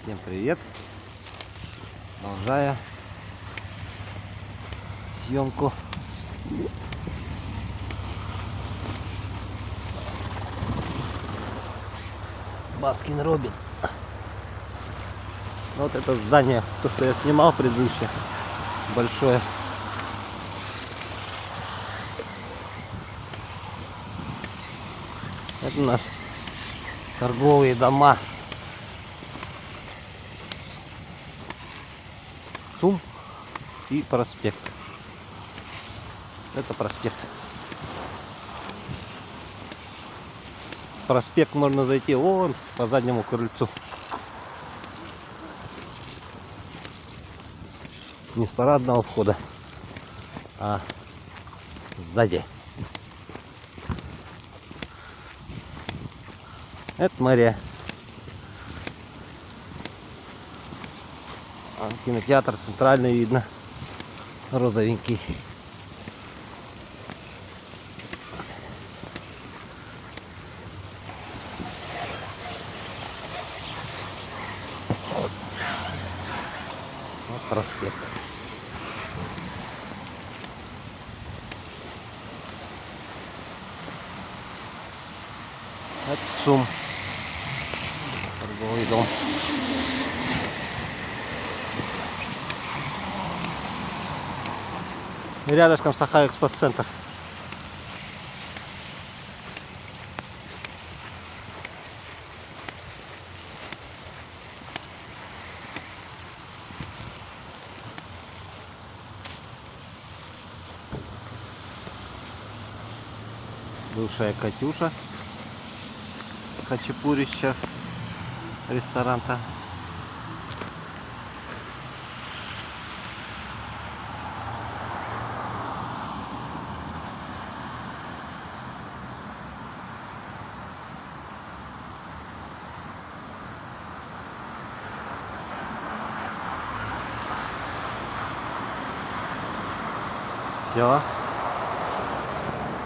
Всем привет! Продолжаю съемку. Баскин Робин. Вот это здание, то, что я снимал предыдущее, большое. Это у нас торговые дома. ЦУМ и проспект. Это проспект. Проспект можно зайти вон по заднему крыльцу. Не с парадного входа, а сзади. Это мэрия. Кинотеатр центральный видно. Розовенький. Вот проспект. Это ЦУМ. Торговый дом. И рядышком Саха-экспоцентр. Бывшая Катюша. Хачапури сейчас. Ресторан-то. Все.